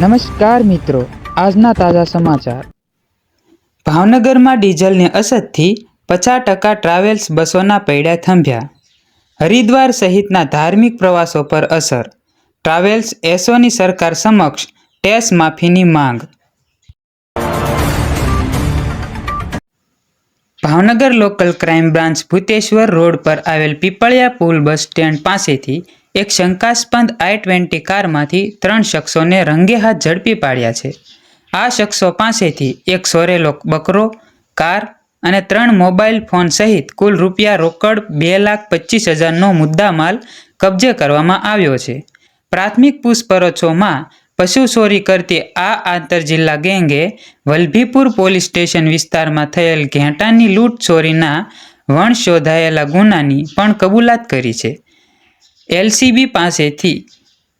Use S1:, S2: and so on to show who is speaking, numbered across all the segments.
S1: નમસ્કાર મિત્રો, આજના તાજા સમાચાર। ભાવનગરમાં ડીઝલની અછતથી 50% ટ્રાવેલ્સ બસોના પૈડા થંભ્યા। હરિદ્વાર સહિતના ધાર્મિક પ્રવાસો પર અસર। ટ્રાવેલ્સ એસોની સરકાર સમક્ષ ટેક્સ માફીની માંગ। Bhavnagar local crime branch Bhuteshwar road પર આવેલ પીપળિયા પુલ બસ સ્ટેન્ડ પાસેથી એક શંકાસ્પદ I-20 કારમાંથી 3 શખ્સોને રંગે હાથ ઝડપી પાડ્યા છે। આ શખ્સો પાસેથી એક સોરેલો બકરો, કાર અને 3 મોબાઈલ ફોન સહિત કુલ રૂપિયા રોકડ 2,25,000નો મુદ્દામાલ કબજે કરવામાં આવ્યો છે। પ્રાથમિક પૂછપરછોમાં પશુ ચોરી કરતી આ આંતરજિલ્લા ગેંગે વલભીપુર પોલીસ સ્ટેશન વિસ્તારમાં થયેલ ઘેટાની લૂંટ ચોરીના વણશોધાયેલા ગુનાની પણ કબૂલાત કરી છે। LCB પાસેથી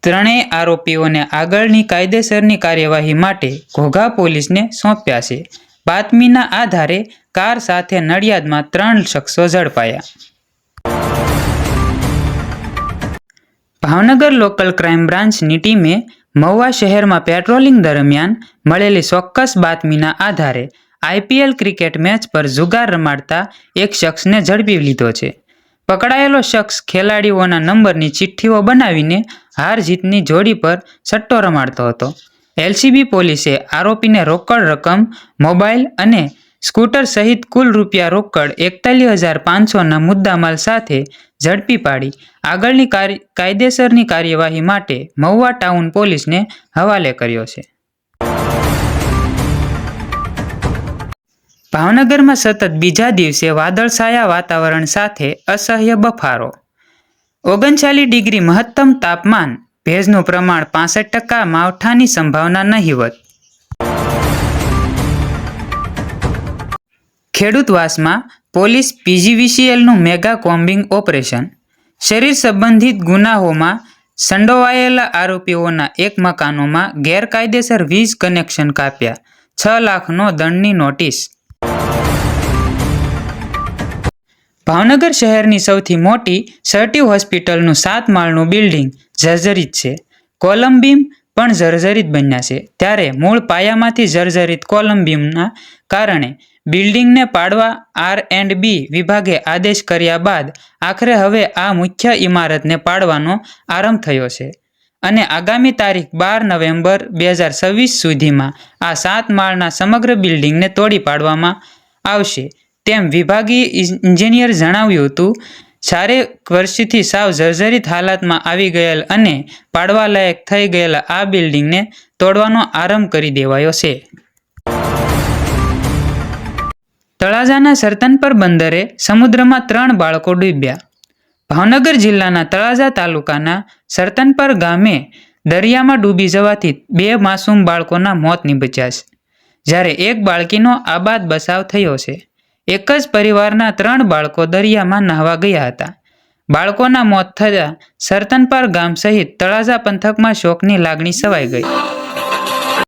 S1: ત્રણેય આરોપીઓને આગળની કાયદેસરની કાર્યવાહી માટે ઘોઘા પોલીસને સોંપ્યા છે। બાતમીના આધારે કાર સાથે નડિયાદમાં 3 શખ્સો ઝડપાયા। ભાવનગર લોકલ ક્રાઇમ બ્રાન્ચની ટીમે મહુવા શહેરમાં પેટ્રોલિંગ દરમિયાન મળેલી ચોક્કસ બાતમીના આધારે IPL ક્રિકેટ મેચ પર જુગાર રમાડતા એક શખ્સને ઝડપી લીધો છે। પકડાયેલો શખ્સ ખેલાડીઓના નંબરની ચિઠ્ઠીઓ બનાવીને હાર જીતની જોડી પર સટ્ટો રમાડતો હતો। LCB પોલીસે આરોપીને રોકડ રકમ, મોબાઈલ અને સ્કૂટર સહિત કુલ રૂપિયા રોકડ 41,500ના મુદ્દામાલ સાથે ઝડપી પાડી આગળની કાયદેસરની કાર્યવાહી માટે મહુવા ટાઉન પોલીસને હવાલે કર્યો છે। ભાવનગરમાં સતત બીજા દિવસે વાદળછાયા વાતાવરણ સાથે અસહ્ય બફારો। 39 ડિગ્રી મહત્તમ તાપમાન, ભેજનું પ્રમાણ 65%, માવઠાની સંભાવના નહિવત। ખેડૂતવાસમાં પોલીસ PGVCLનું મેગા કોમ્બિંગ ઓપરેશન। શરીર સંબંધિત ગુનાઓમાં સંડોવાયેલા આરોપીઓના એક મકાનોમાં ગેરકાયદેસર વીજ કનેક્શન કાપ્યા, 6 લાખનો દંડની નોટિસ। ભાવનગર શહેરની સૌથી મોટી સર્ટિવ હોસ્પિટલનું 7 માળનું બિલ્ડિંગ જર્જરિત છે। કોલમ બીમ પણ જર્જરિત બન્યા છે। ત્યારે મૂળ પાયામાંથી જર્જરિત કોલમ બીમના કારણે બિલ્ડિંગને પાડવા R&B વિભાગે આદેશ કર્યા બાદ આખરે હવે આ મુખ્ય ઇમારતને પાડવાનો આરંભ થયો છે અને આગામી તારીખ 12 નવેમ્બર 2026 સુધીમાં આ 7 માળના સમગ્ર બિલ્ડિંગને તોડી પાડવામાં આવશે તેમ વિભાગીય ઇજનેરે જણાવ્યું હતું। 4 વર્ષથી સાવ જર્જરિત હાલતમાં આવી ગયેલ અને પાડવાલાયક થઈ ગયેલા આ બિલ્ડિંગને તોડવાનો આરંભ કરી દેવાયો છે। તળાજાના સરતનપર બંદરે સમુદ્રમાં 3 બાળકો ડૂબ્યા। ભાવનગર જિલ્લાના તળાજા તાલુકાના સરતનપર ગામે દરિયામાં ડૂબી જવાથી 2 માસૂમ બાળકોના મોત નીપજ્યા છે, જ્યારે એક બાળકીનો આબાદ બચાવ થયો છે। એક જ પરિવારના 3 બાળકો દરિયામાં નહાવા ગયા હતા। બાળકોના મોત થતાં સરતનપર ગામ સહિત તળાજા પંથકમાં શોકની લાગણી છવાઈ ગઈ।